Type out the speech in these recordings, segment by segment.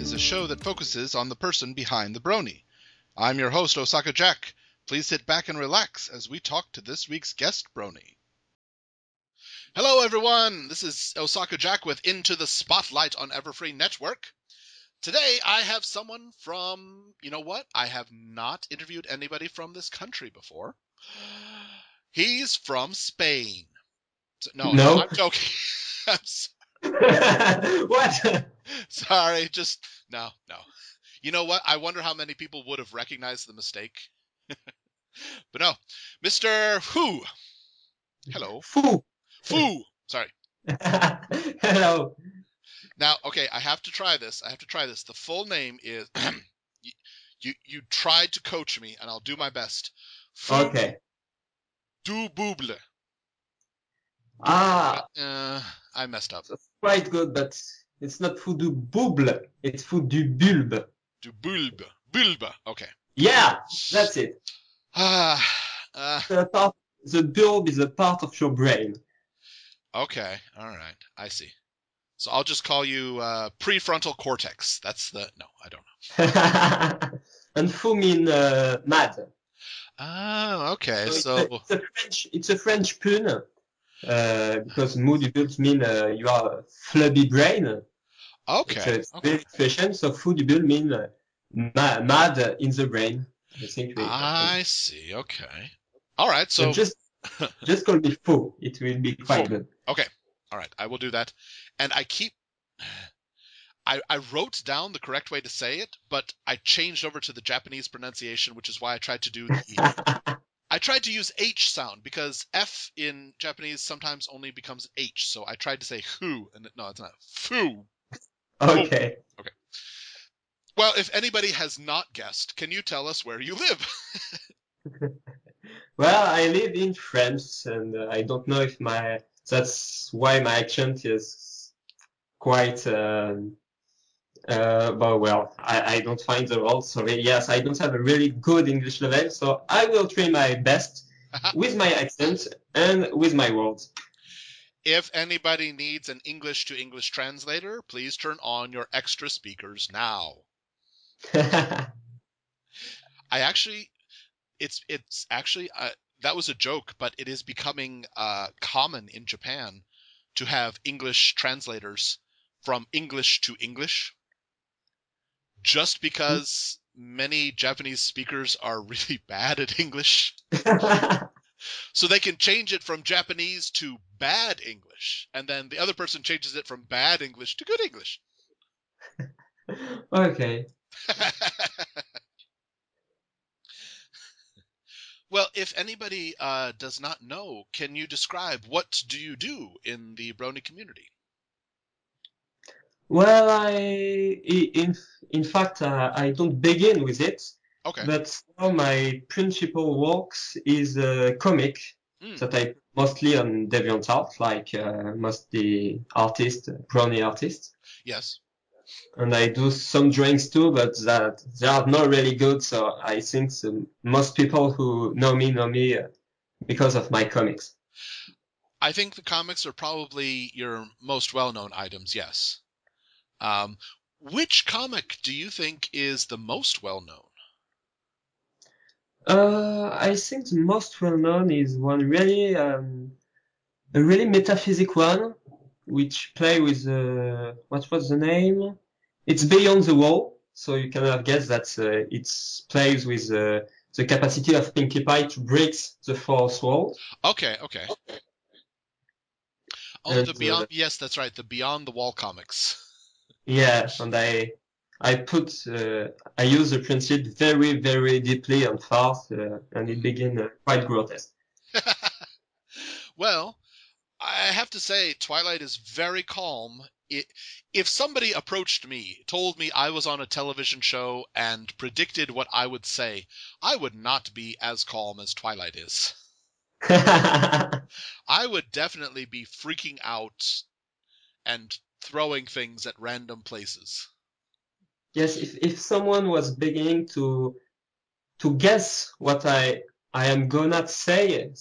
is a show that focuses on the person behind the brony. I'm your host, Osaka Jack. Please sit back and relax as we talk to this week's guest brony. Hello, everyone. This is Osaka Jack with Into the Spotlight on Everfree Network. Today, I have someone from, you know what? I have not interviewed anybody from this country before. He's from Spain. No, I'm joking. I'm sorry. What? Sorry, just no. You know what? I wonder how many people would have recognized the mistake. But no, Mr. Fu. Hello. Fu. Fu. Sorry. Hello. Now, okay, I have to try this. The full name is you tried to coach me, and I'll do my best. Fu Okay. Dubulbe. Ah. I messed up. That's quite good, but it's not Fu du Bouble. It's Fu du Bulbe. Dubulbe. Bulbe. Okay. Yeah, that's it. The bulb is a part of your brain. Okay. All right. I see. So I'll just call you prefrontal cortex. That's the... No, I don't know. And Fu mean mad. Oh, okay. So it's a French pun. Because moody bulbs mean you are a flubby brain. Okay. It's a very fashion. So foody bulb mean mad in the brain. I see. Okay. All right. So just call me Fou. It will be quite good. Okay. All right. I will do that. And I wrote down the correct way to say it, but I changed over to the Japanese pronunciation, which is why I tried to do I tried to use H sound because F in Japanese sometimes only becomes H. So I tried to say who, and no, it's not. Fu. Okay. Okay. Well, if anybody has not guessed, can you tell us where you live? Well, I live in France, and I don't know if that's why my accent is quite, I don't find the word, sorry. Yes, I don't have a really good English level, so I will try my best with my accent and with my words. If anybody needs an English to English translator, please turn on your extra speakers now. It's actually that was a joke, but it is becoming common in Japan to have English translators from English to English, just because many Japanese speakers are really bad at English. So they can change it from Japanese to bad English, and then the other person changes it from bad English to good English. Okay. Well, if anybody does not know, can you describe what do you do in the brony community? Well, in fact, I don't begin with it. Okay. But now my principal works is a comic that I mostly on DeviantArt, like most the artists, brony artists. Yes. And I do some drawings too, but that they are not really good. So I think most people who know me because of my comics. I think the comics are probably your most well-known items, yes. Which comic do you think is the most well-known? I think the most well-known is one really, a really metaphysic one, which play with, what was the name? It's Beyond the Wall, so you can have guessed that it plays with the capacity of Pinkie Pie to break the fourth wall. Okay. Oh, and, the Beyond, yes, that's right, the Beyond the Wall comics. Yeah, and I use the principle very, very deeply and fast, and it begins quite grotesque. Well, I have to say, Twilight is very calm. If somebody approached me, told me I was on a television show, and predicted what I would say, I would not be as calm as Twilight is. I would definitely be freaking out and throwing things at random places. Yes, if someone was beginning to guess what I am gonna saying,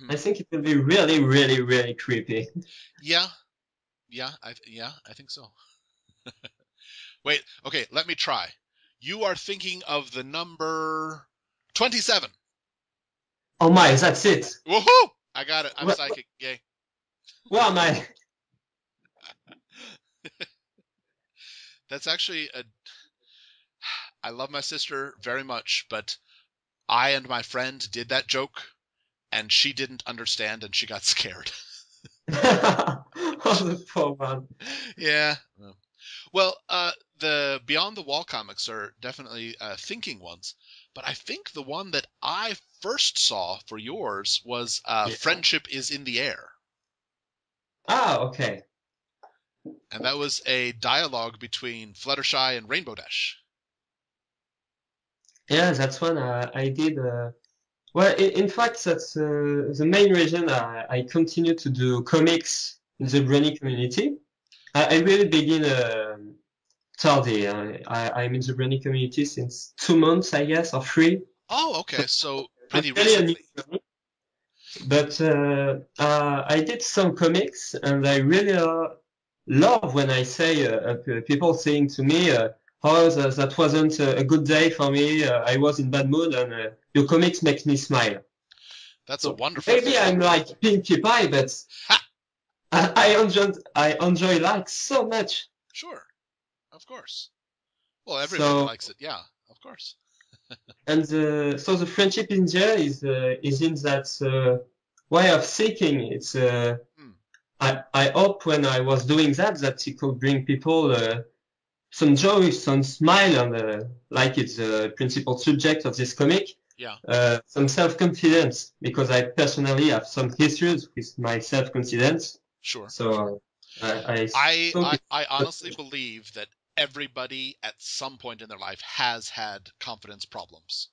I think it will be really, really, really creepy. Yeah, I think so. Wait, okay, let me try. You are thinking of the number 27. Oh my, that's it. Woohoo! I got it. I'm Where, psychic. Yay. where am I? That's actually a. I love my sister very much, but I and my friend did that joke, and she didn't understand, and she got scared. Oh, the poor man. Yeah. Well, the Beyond the Wall comics are definitely thinking ones, but I think the one that I first saw for yours was Yeah. Friendship is in the Air. Ah, okay. And that was a dialogue between Fluttershy and Rainbow Dash. Yeah, that's one I did. Well, in fact, that's the main reason I continue to do comics in the Brony community. I really begin tardy. I'm in the Brony community since 2 months, I guess, or three. Oh, So okay, so I'm pretty really a new recently. Brony. But I did some comics, and I really love when I say people saying to me, "Oh, that wasn't a good day for me. I was in bad mood, and your comics make me smile." That's a So wonderful maybe thing. I'm like Pinkie Pie, but Ha! I enjoy like so much. Sure, of course. Well, everybody So likes it, yeah, of course. and so the friendship in there is in that way of seeking. It's Hmm. I hope when I was doing that it could bring people some joy, some smile, and like it's the principal subject of this comic, Yeah, some self-confidence, because I personally have some issues with my self-confidence. sure, sure. So I I, thought I, it. I honestly believe that everybody at some point in their life has had confidence problems.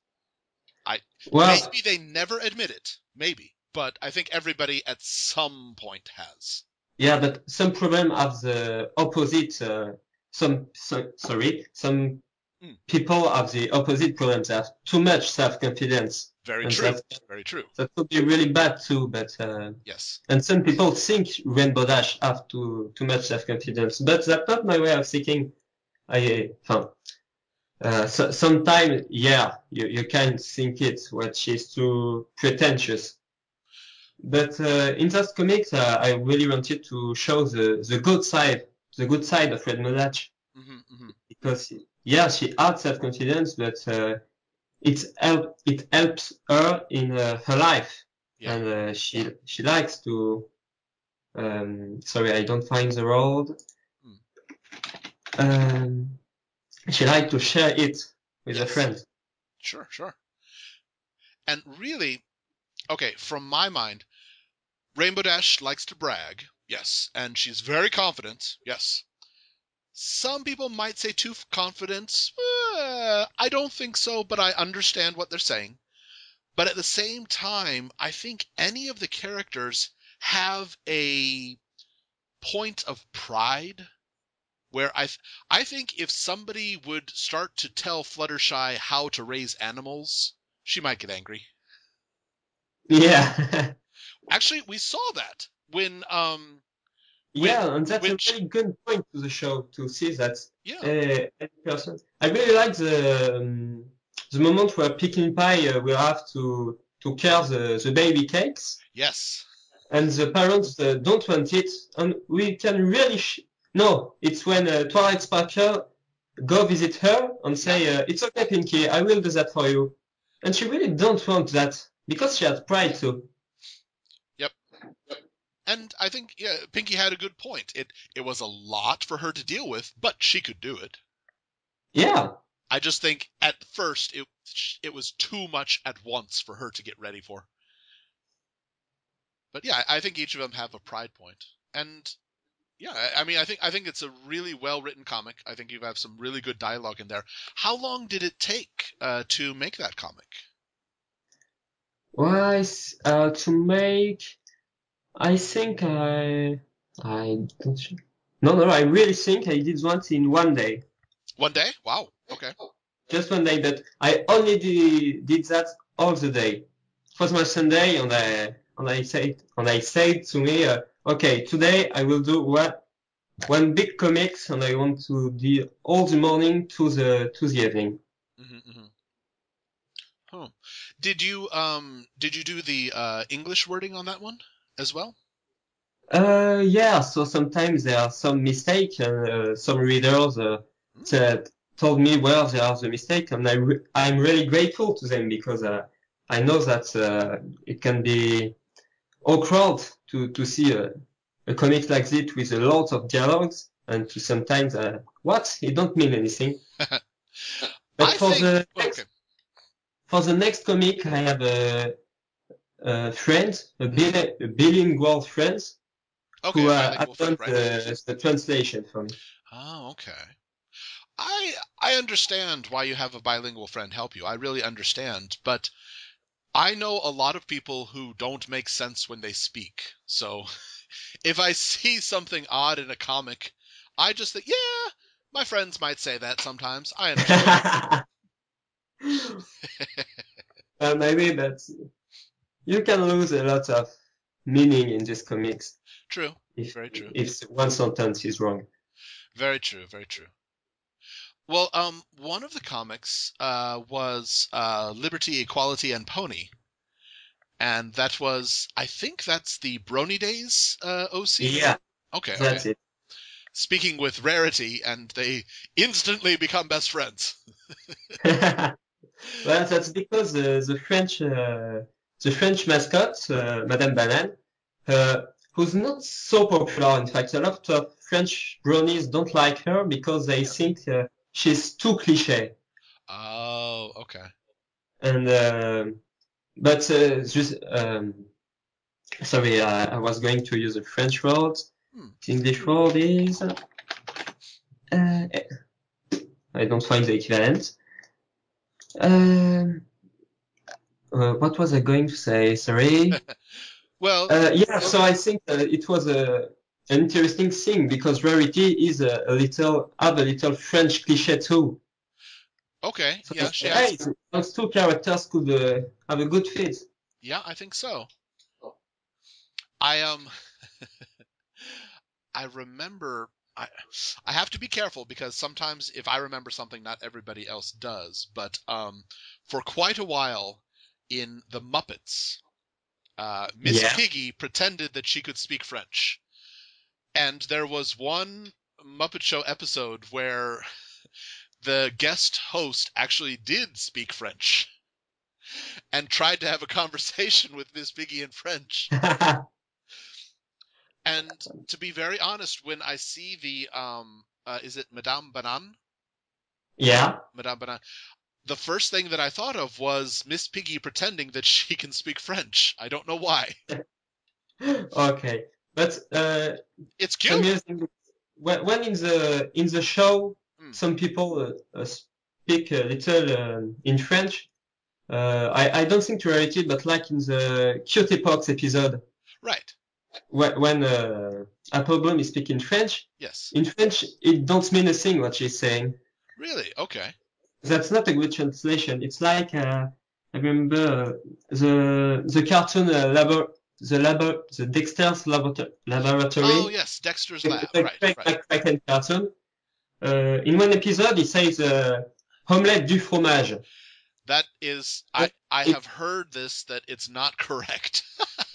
I Well, maybe they never admit it, maybe, but I think everybody at some point has. yeah, but some problem have the opposite. Some Hmm. people have the opposite problems. They have too much self-confidence, Very and true. Very true. that could be really bad too. But Yes. and some people think Rainbow Dash have too much self-confidence, but that's not my way of thinking. Sometimes, yeah, you can think it, what she's too pretentious. But in that comics, I really wanted to show the good side of Red Dash, Hmm, hmm. because yeah, she had self-confidence, but it helps her in her life, Yeah. and she likes to. Sorry, I don't find the word. Hmm. Um, she likes to share it with a Yes. friend. Sure, sure. And really, okay, from my mind, Rainbow Dash likes to brag. Yes. And she's very confident. Yes. Some people might say too confident. I don't think so, but I understand what they're saying. But at the same time, I think any of the characters have a point of pride where I think if somebody would start to tell Fluttershy how to raise animals, she might get angry. Yeah. Actually, we saw that when Yeah, and that's when a really good point to the show to see that yeah. any person. I really like the moment where Pekin Pie will have to care the baby cakes, Yes. and the parents don't want it, and we can really no. It's when Twilight Sparkle go visit her and Yeah. say, "It's okay, Pinky, I will do that for you," and she really don't want that because she has pride too. Yep. And I think yeah, Pinky had a good point. It was a lot for her to deal with, but she could do it. Yeah. I just think at first it was too much at once for her to get ready for. But yeah, I think each of them have a pride point. And yeah, I mean, I think it's a really well written comic. I think you have some really good dialogue in there. How long did it take to make that comic? Why to make? I think I don't. No, I really think I did once in one day, 1 day? Wow. Okay. just one day. But I only did that all the day. It was my Sunday, and I said to me, okay, today I will do one big comics, and I want to do all the morning to the evening. Mm-hmm. Huh. Did you do the English wording on that one as well? Yeah. So sometimes there are some mistake, and some readers Mm. that told me where there are the mistake, and I'm really grateful to them because I know that it can be awkward to see a comic like this with a lot of dialogues, and to sometimes what it don't mean anything. But I think okay. for the next comic, I have a friend, a bilingual friend, Okay, who a bilingual have friend, done right? the translation for me. Oh, okay. I understand why you have a bilingual friend help you. I really understand, but I know a lot of people who don't make sense when they speak. So if I see something odd in a comic, I just think, yeah, my friends might say that sometimes. I understand. Maybe, but you can lose a lot of meaning in these comics True. if Very true. one sentence is wrong. Very true. Very true. Well, one of the comics was Liberty, Equality, and Pony, and that was, I think that's the Brony Days OC. Yeah, Okay, okay. that's it. Speaking with Rarity, and they instantly become best friends. Well, that's because the French mascot, Madame Banane, uh, who's not so popular. In fact, a lot of French brownies don't like her because they Really? think she's too cliché. Oh, okay. And but just sorry, I was going to use a French word. Hmm. The English word is I don't find the equivalent. Um, what was I going to say? Sorry. Well, Yeah, so I think it was an interesting thing because Rarity is have a little French cliché too. okay. So Yeah, she has. hey, those two characters could have a good fit. Yeah, I think so. I I remember I have to be careful because sometimes if I remember something, not everybody else does. But for quite a while in the Muppets, Miss Yeah. Piggy pretended that she could speak French, and there was one Muppet Show episode where the guest host actually did speak French and tried to have a conversation with Miss Piggy in French. And to be very honest, when I see the is it Madame Banane? Yeah. Madame Banane. The first thing that I thought of was Miss Piggy pretending that she can speak French. I don't know why. Okay. But It's it's cute. amusing. When in the show, Mm, some people speak a little in French. I don't think to Rarity, but like in the Cute Epochs episode, right. when Apple Bloom is speaking French, Yes. in French it don't mean a thing what she's saying. Really? Okay. That's not a good translation. It's like I remember the cartoon the Dexter's Oh, laboratory, yes. Dexter's the Lab. the Right. Craig Right. McCracken cartoon. In one episode, he says omelette du fromage. That is, But I it, have heard this that it's not correct.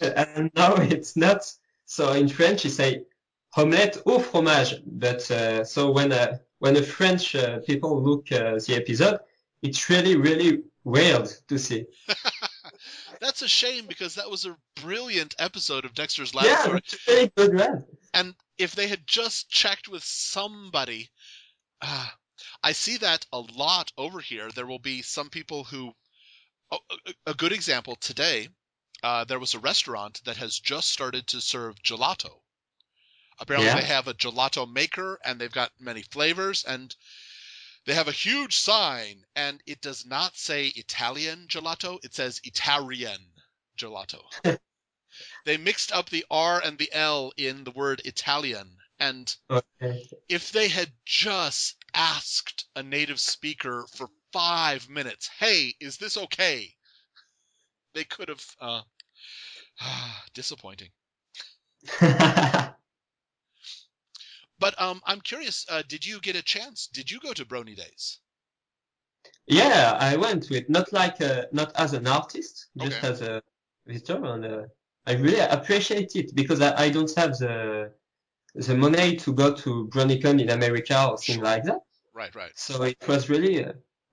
and now it's not. So in French, he say omelette au fromage. But so when the French people look the episode, it's really really weird to see. That's a shame because that was a brilliant episode of Dexter's Yeah, Laboratory. it's really good, right? And if they had just checked with somebody, uh, I see that a lot over here. There will be some people who, oh, a good example today, there was a restaurant that has just started to serve gelato. Apparently, they Yeah. have a gelato maker and they've got many flavors, and they have a huge sign, and it does not say Italian gelato, it says Italian gelato. They mixed up the R and the L in the word Italian, and Okay. if they had just asked a native speaker for 5 minutes, hey, is this okay? They could have, disappointing. But I'm curious, did you get a chance? Did you go to Brony Days? Yeah, I went to it, not as an artist, just Okay. as a visitor, and I really appreciate it because I don't have the money to go to BronyCon in America or things Sure. like that. Right, right. So it was really,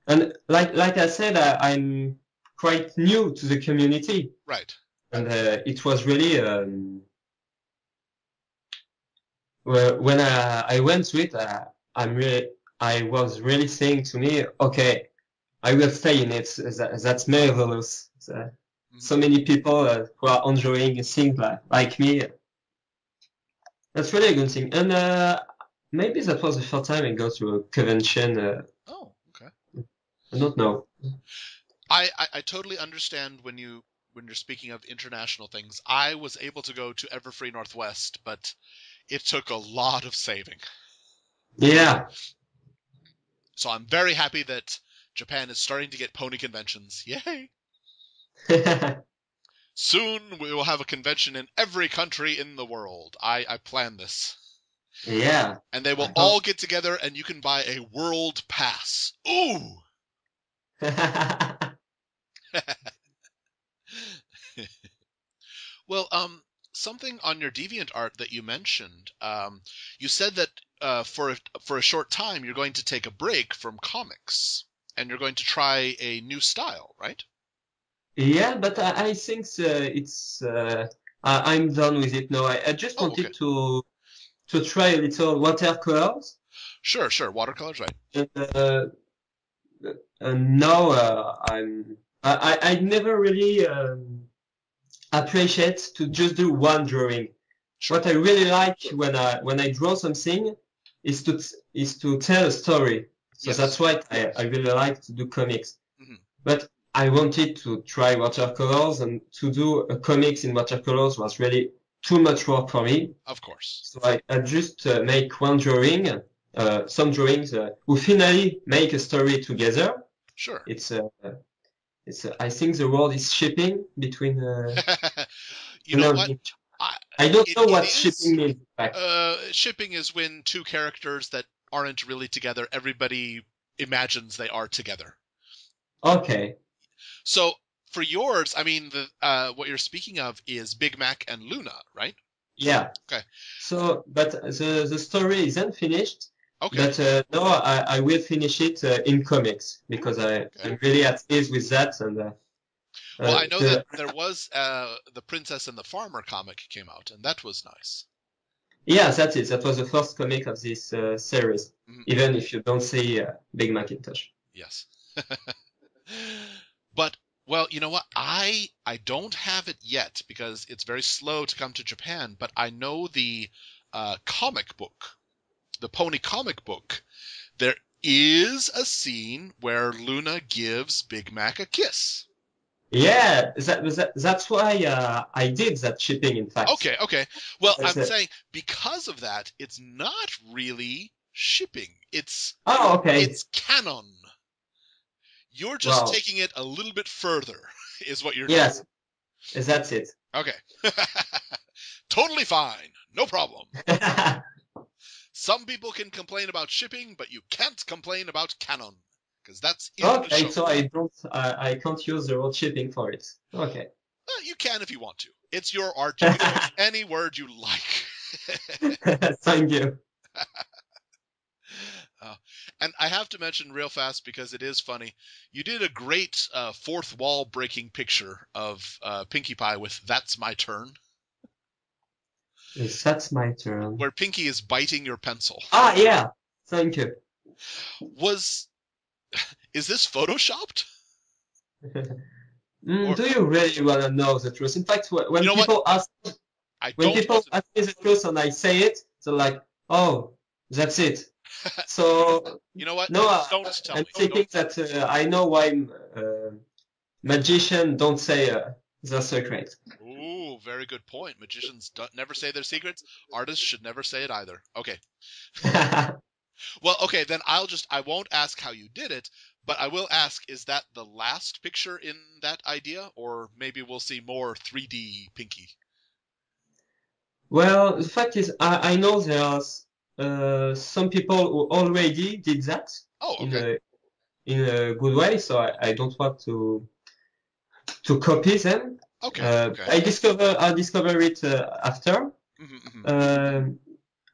and like I said, I'm quite new to the community, Right. and it was really when I went to it, I was really saying to me, okay, I will stay in it. That's marvelous. Mhm. So many people who are enjoying things like me. That's really a good thing. And maybe that was the first time I go to a convention. Oh, okay. I don't know. I totally understand when you're speaking of international things. I was able to go to Everfree Northwest, but it took a lot of saving. Yeah. So I'm very happy that Japan is starting to get pony conventions. Yay! Soon we will have a convention in every country in the world. I plan this. Yeah. And they will I hope. all get together and you can buy a world pass. Ooh! Well, something on your DeviantArt that you mentioned. You said that for a short time you're going to take a break from comics and you're going to try a new style, right? Yeah, but I think I'm done with it now. I just Oh, okay. wanted to try a little watercolors, Sure, sure. Watercolors, right? and now I never really appreciate to just do one drawing. Sure. What I really like when I draw something is to tell a story. So that's Yes. why I really like to do comics. Hmm. But I wanted to try watercolors, and to do a comics in watercolors was really too much work for me. Of course. So I just make one drawing, some drawings. We finally make a story together. Sure. It's I think the word is shipping between You you know know what? I, I don't it know it what is. shipping means in fact. Shipping is when two characters that aren't really together, everybody imagines they are together. Okay. So for yours, I mean, what you're speaking of is Big Mac and Luna, right? Yeah. Okay. But the story isn't finished. Okay. But no, I will finish it in comics because Ooh. Okay. I'm really at ease with that. And Well, I know that the there was the Princess and the Farmer comic came out, and that was nice. yeah, that's it. That was the first comic of this series. Mhm. Even if you don't see Big Macintosh. Yes. But well, you know what? I don't have it yet because it's very slow to come to Japan. But I know the comic book, the Pony comic book. There is a scene where Luna gives Big Mac a kiss. Yeah, that's why I did that shipping. In fact, Okay, okay. Well, That's I'm it. saying because of that, it's not really shipping. Oh, okay. It's canon. You're just Wow. taking it a little bit further, is what you're doing. Yes, that's it. Okay. Totally fine. No problem. Some people can complain about shipping, but you can't complain about canon. Because that's in the Okay, show. so I can't use the word shipping for it. Okay. You can if you want to. It's your art. You can use any word you like. Thank you. Uh, and I have to mention real fast because it is funny. You did a great fourth wall breaking picture of Pinkie Pie with "That's My Turn," Yes, that's my turn. where Pinkie is biting your pencil. Ah, yeah. Thank you. Was is this photoshopped or Do you really want to know the truth? In fact, you know what? I when don't people want to. ask me the truth and I say it, they're like, "Oh, that's it." So You know what? no, Don't tell I'm me. thinking that I know why magicians don't say the secret. Ooh, very good point. Magicians never say their secrets. Artists should never say it either. Okay. Well, okay, then I won't ask how you did it, but I will ask, is that the last picture in that idea? Or maybe we'll see more 3D Pinky? Well, the fact is, I know there's some people who already did that Oh, in okay. a good way, so I don't want to copy them. Okay. Okay. I discover it after. Hmm.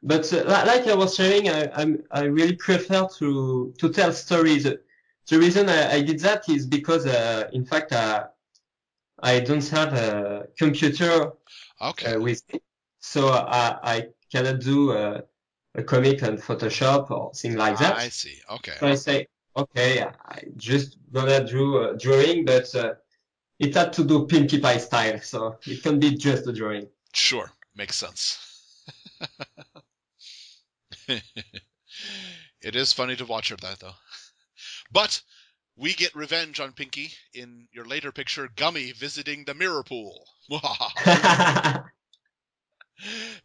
But like I was saying, I really prefer to tell stories. The reason I did that is because in fact I don't have a computer Okay. with me, so I cannot do a comic on Photoshop or thing like that. I see. Okay. So I say, okay, I just gonna do a drawing, but it had to do Pinkie Pie style, so it can be just a drawing. Sure. Makes sense. It is funny to watch her that though. But we get revenge on Pinky in your later picture, Gummy visiting the mirror pool.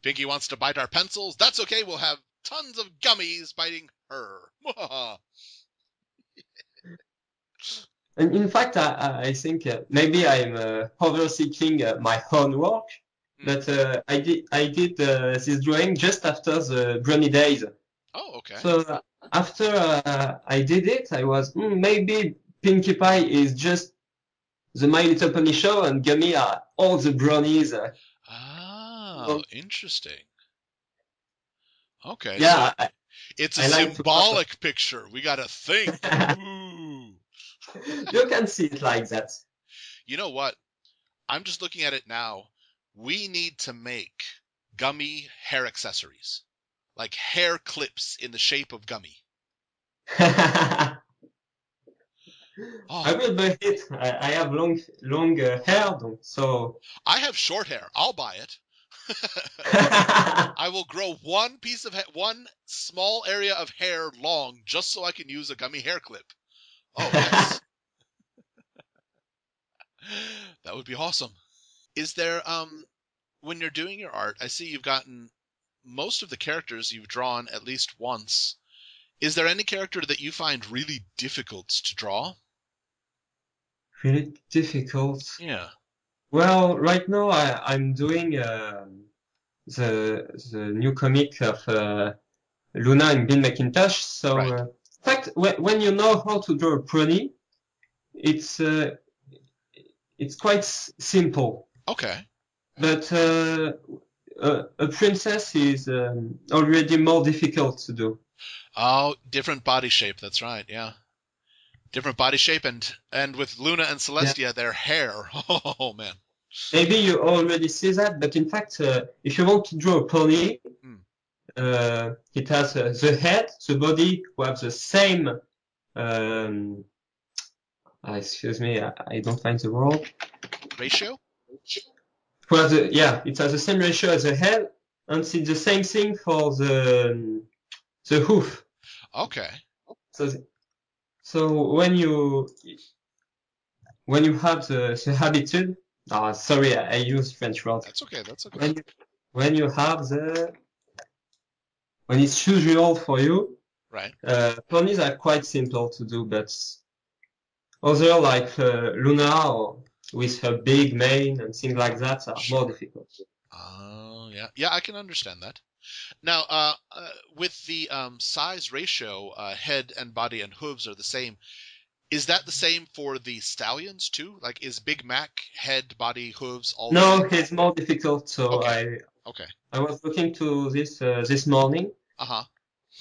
Pinky wants to bite our pencils. That's okay. We'll have tons of gummies biting her. And in fact, I think maybe I'm overthinking my own work, but I did this drawing just after the Brownie days. Oh, okay. So after I did it, I was maybe Pinkie Pie is just the My Little Pony show, and Gummy are all the brownies. Oh, interesting. Okay, so Yeah, it's a I like to have. symbolic picture. We got to think. Ooh. You can see it like that. You know what? I'm just looking at it now. We need to make Gummy hair accessories, like hair clips in the shape of Gummy. I Oh, will buy it. I have long hair, so. I have short hair. I'll buy it. I will grow one piece of one small area of hair long just so I can use a Gummy hair clip. Oh, yes. That would be awesome. Is there when you're doing your art, I see you've gotten most of the characters you've drawn at least once. Is there any character that you find really difficult to draw? Really difficult. Yeah. Well, right now I'm doing the new comic of Luna and Bill McIntosh. So, Right. in fact, when you know how to draw a pony, it's uh, it's quite simple. Okay. But a princess is already more difficult to do. Oh, different body shape. That's right. Yeah. Different body shape and with Luna and Yeah. Celestia, their hair. Oh man. Maybe you already see that, but in fact, if you want to draw a pony, Hmm. it has the head, the body, who have the same. Um, excuse me, I don't find the word. Ratio? Well, yeah, it has the same ratio as the head, and it's the same thing for the hoof. Okay. So so when you have the habitude, sorry, I use French word. That's okay. That's okay. When you have when it's usual for you, Right. ponies are quite simple to do, but other like Luna or with her big mane and things like that are more Sure. difficult. Oh, yeah. Yeah, I can understand that. Now, with the size ratio, head and body and hooves are the same. Is that the same for the stallions too? Like, is Big Mac head, body, hooves all the No, same? it's more difficult. So Okay. Okay. I was looking to this morning. Uh-huh.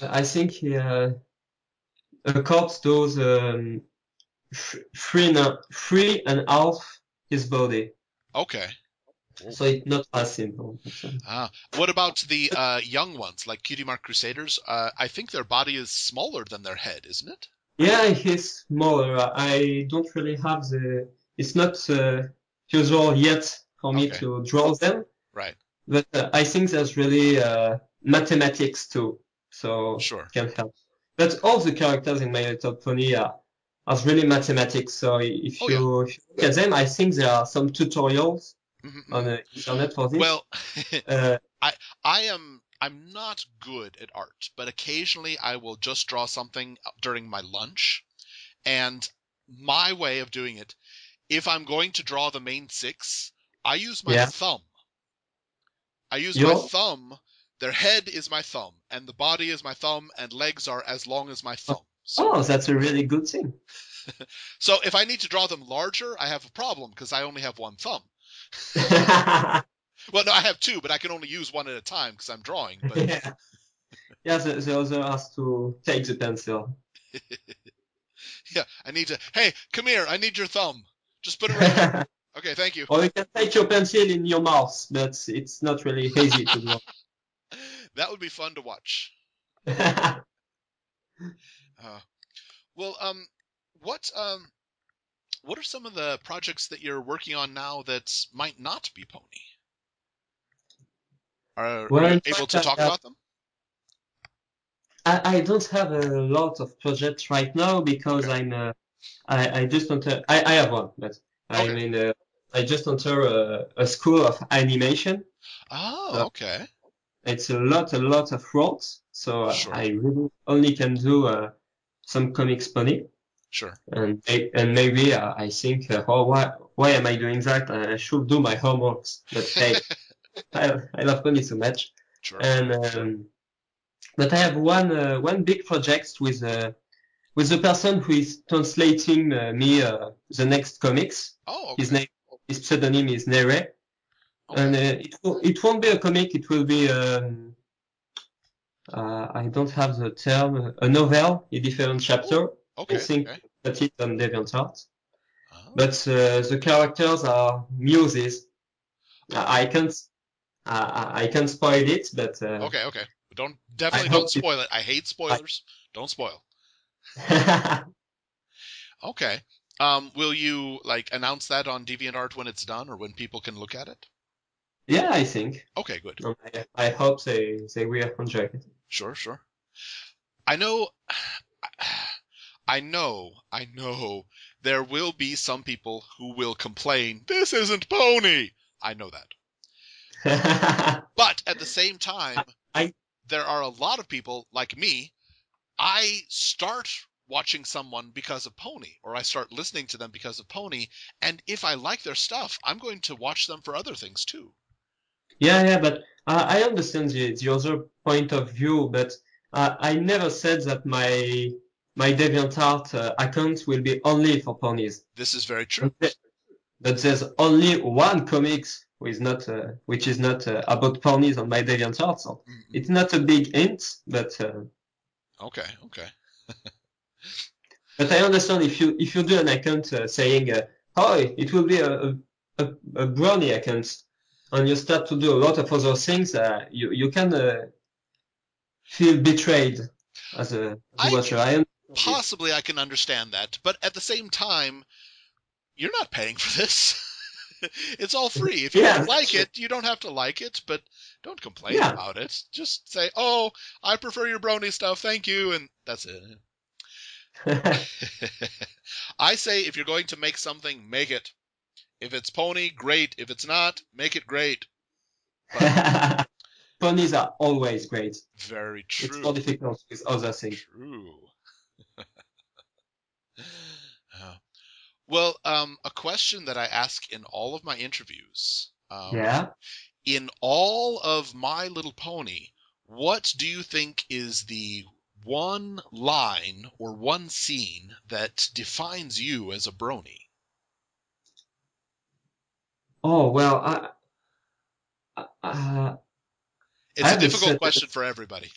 I think he cuts those three and a half his body. Okay. Whoa. So it's not as simple. What about the young ones, like Cutie Mark Crusaders? I think their body is smaller than their head, isn't it? Yeah, he's smaller. I don't really have it's not usual yet for me Okay. to draw them, Right. but I think there's really mathematics too, so Sure. can help. But all the characters in My Little Pony are really mathematics. So Oh yeah. if you look at them, I think there are some tutorials Hmm. on Hmm. the internet for this. Well, Uh, I'm not good at art, but occasionally I will just draw something during my lunch. And my way of doing it, if I'm going to draw the main six, I use my yeah, thumb. I use my yours? thumb Their head is my thumb, and the body is my thumb, and legs are as long as my thumb. Oh, that's a really good thing. So if I need to draw them larger, I have a problem because I only have one thumb. Well, no, I have two, but I can only use one at a time because I'm drawing. But Yeah, yeah. The other has to take the pencil. yeah, I need to. Hey, come here! I need your thumb. Just put it right here. Okay, thank you. Or you can take your pencil in your mouth, but it's not really easy to draw. That would be fun to watch. Uh, well, what are some of the projects that you're working on now that might not be Pony? Are Well, you in able fact, to talk about them? I don't have a lot of projects right now because Okay. I just enter. I have one, but I Okay. mean, I just enter a school of animation. Oh, So okay. it's a lot of roles. So Sure. I really only can do some comics pony, Sure. and maybe I think, oh, why am I doing that? I should do my homeworks. But hey, I love pony so much, Sure. and but I have one big project with the person who is translating me the next comics. Oh, His okay. name, his pseudonym is Nere, Okay. and it won't be a comic. It will be I don't have the term, a novel in different Oh, chapter. I okay. think Okay. that it's on DeviantArt. Oh. But the characters are muses. Okay. I can't I can't spoil it, but Okay. Okay. I Definitely don't hope spoil it. I hate spoilers. Don't spoil. it. Okay. Will you like announce that on DeviantArt when it's done or when people can look at it? Yeah, I think. Okay, good. I hope they will enjoy it. Sure, sure. I know I know there will be some people who will complain, this isn't Pony. I know that. But at the same time, I there are a lot of people like me. I start watching someone because of Pony, or I start listening to them because of Pony, and if I like their stuff, I'm going to watch them for other things too. yeah, but I understand the other point of view, but I never said that my DeviantArt account will be only for ponies. This is very true. But there's only one comics which is not about ponies on my DeviantArt. So Mm-mm. it's not a big hint, Okay, okay. but I understand if you do an account saying, oh, it will be a brownie account, and you start to do a lot of other things, you can feel betrayed as a I watcher. I understand it. possibly I can understand that, but at the same time, you're not paying for this. It's all free. If you Yeah, don't like it, you don't have to like it, but don't complain yeah. about it. Just say, "Oh, I prefer your brony stuff. Thank you," and that's it. I say if you're going to make something, make it. If it's pony, great. If it's not, make it great. But Ponies are always great. very It's more true. difficult with other things. True. Uh, well, a question that I ask in all of my interviews. Yeah. In all of My Little Pony, what do you think is the one line or one scene that defines you as a brony? Oh well, I It's a have a difficult question sentence. for everybody.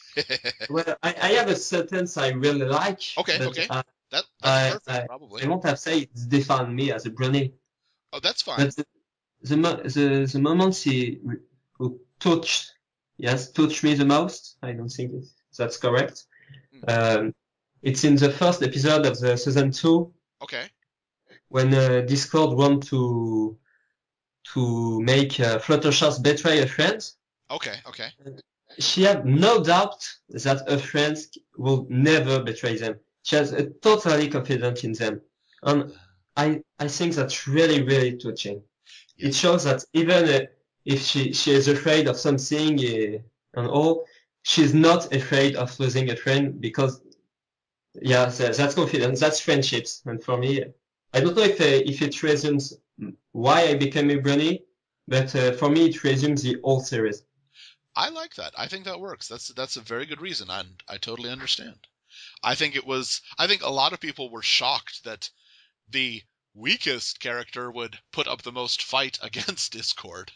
Well, I have a sentence I really like, Okay, but okay. That's I, perfect, I, probably. I won't have say it's defined me as a brownie. Oh, that's fine. But the moment who touched, yes, touched me the most. I don't think that's correct. Hmm. Um, it's in the first episode of the season 2 Okay. when Discord want to make Fluttershy's betray a friend. Okay, okay. She had no doubt that her friends will never betray them. She has a totally confidence in them. And I think that's really, really touching. It Yes. shows that even if she is afraid of something and all, she's not afraid of losing a friend because, yeah, that's confidence, that's friendships. And for me, I don't know if it resumes why I became a brony, but for me, it resumes the whole series. I like that. I think that works. That's a very good reason, and I totally understand. I think a lot of people were shocked that the weakest character would put up the most fight against Discord.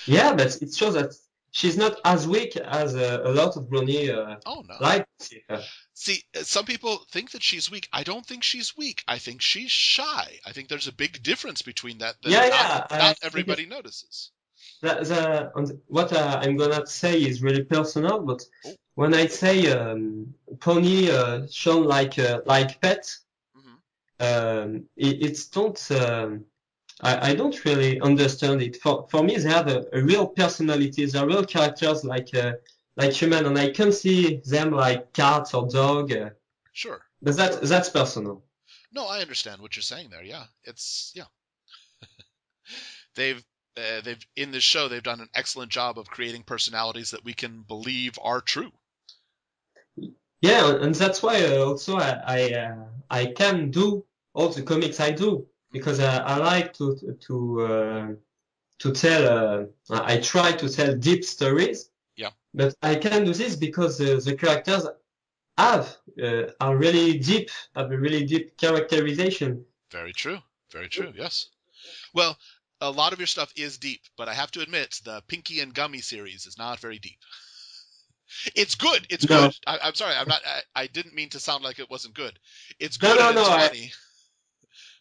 Yeah, but it shows that she's not as weak as a lot of brony Oh no. like to see her. See, some people think that she's weak. I don't think she's weak. I think she's shy. I think there's a big difference between that Yeah, not yeah. not I think everybody notices. what I'm gonna say is really personal, but Oh. when I say pony shown like pet, Hmm. it's don't. I don't really understand it. For me, they have a real personality. They're real characters like human, and I can see them like cats or dog. Sure. But that's personal. No, I understand what you're saying there. Yeah, it's yeah. They've in this show they've done an excellent job of creating personalities that we can believe are true. Yeah, and that's why also I can do all the comics I do because I like to tell. I try to tell deep stories, Yeah. but I can do this because the characters are really deep, have a really deep characterization. Very true. Very true. Yes. Well, a lot of your stuff is deep, but I have to admit the Pinky and Gummy series is not very deep. It's good. It's No, good. I'm sorry. I'm not. I didn't mean to sound like it wasn't good. It's no, good and no, no. it's funny.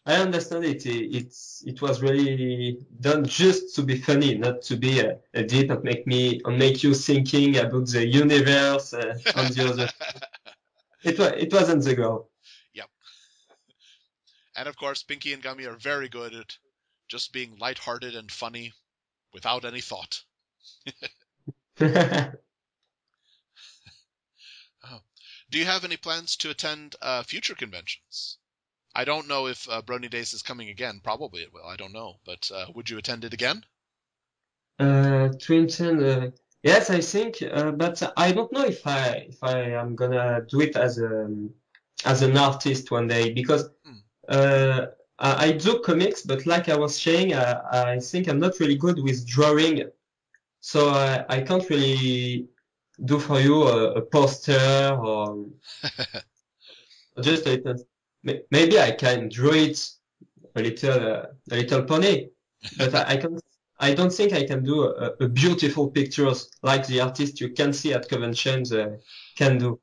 I understand it. It was really done just to be funny, not to be a deep and make you thinking about the universe and the other. It wasn't the goal. Yep. And of course, Pinky and Gummy are very good at just being lighthearted and funny without any thought. Oh. Do you have any plans to attend future conventions? I don't know if Brony Days is coming again. Probably it will. I don't know. But would you attend it again? Twinton, yes, I think, but I don't know if I am gonna do it as an artist one day because Hmm. uh, I do comics, but like I was saying, I think I'm not really good with drawing, so I can't really do for you a poster or just a little. Maybe I can draw it a little pony, but I can. I don't think I can do a beautiful pictures like the artist you can see at conventions can do.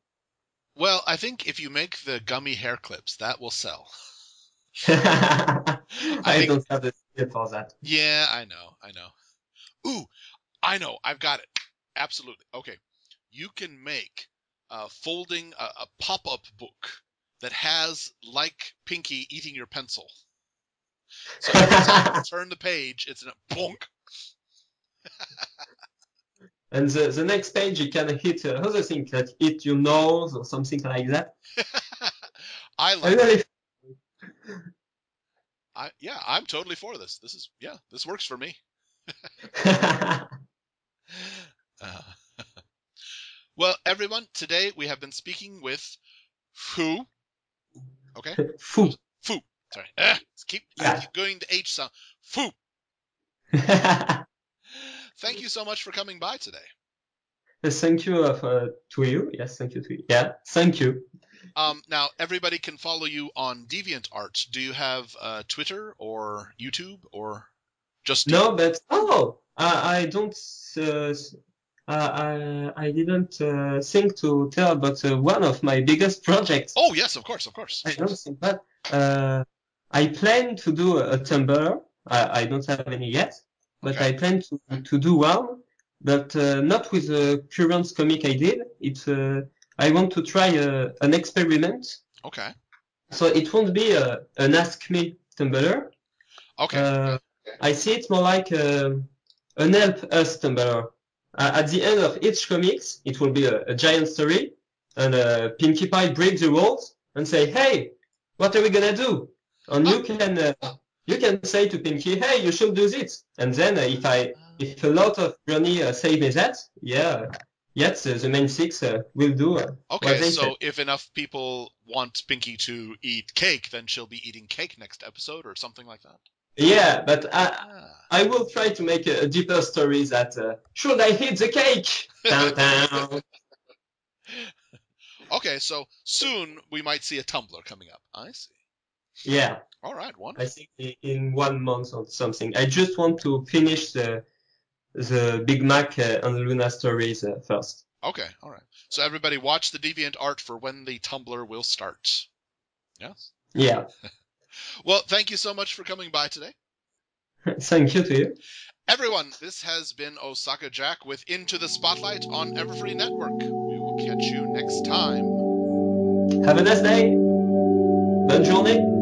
Well, I think if you make the gummy hair clips, that will sell. I I think. don't have the skill for that. Yeah, I know. I know. Ooh, I know. I've got it. Absolutely. Okay. You can make folding a pop-up book that has like Pinky eating your pencil. So every time you turn the page, it's in a bonk. And the next page you can hit other things like hit your nose or something like that. I I like it. really. Yeah, I'm totally for this. This works for me. Uh, well, everyone, today we have been speaking with Fu. Okay, Fou. Fu. Sorry, I Yeah. keep going to H sound. Fu. Thank you so much for coming by today. Thank you to you. Yes, thank you to you. Yeah, thank you. Now everybody can follow you on DeviantArt. Do you have Twitter or YouTube or just No, Deviant? but I don't. I didn't think to tell about one of my biggest projects. Oh yes, of course, of course. I don't think that. I plan to do a Tumblr. I don't have any yet, but Okay, I plan to do one, but not with the current comic I did. I want to try an experiment. okay, So it won't be an Ask Me Tumblr. okay. Uh, I see it more like an Help Us Tumblr. At the end of each comics, it will be a giant story, and Pinkie Pie breaks the rules and say, "Hey, what are we gonna do?" And Ah, you can say to Pinkie, "Hey, you should do this." And then if a lot of Johnny say me that, yeah, yes, the main six will do what okay, they said. so if enough people want Pinky to eat cake, then she'll be eating cake next episode or something like that. Yeah, but I will try to make a deeper story that should I hit the cake? Down, down. Okay, so soon we might see a Tumblr coming up. I see. Yeah, All right, I wonderful. think in 1 month or something. I just want to finish the Big Mac and Luna stories first. Okay, all right. So everybody watch the Deviant Art for when the Tumblr will start. Yes? Yeah, Well, thank you so much for coming by today. thank you to you. Everyone, this has been Osaka Jack with Into the Spotlight on Everfree Network. We will catch you next time. Have a nice day. Bonne journée.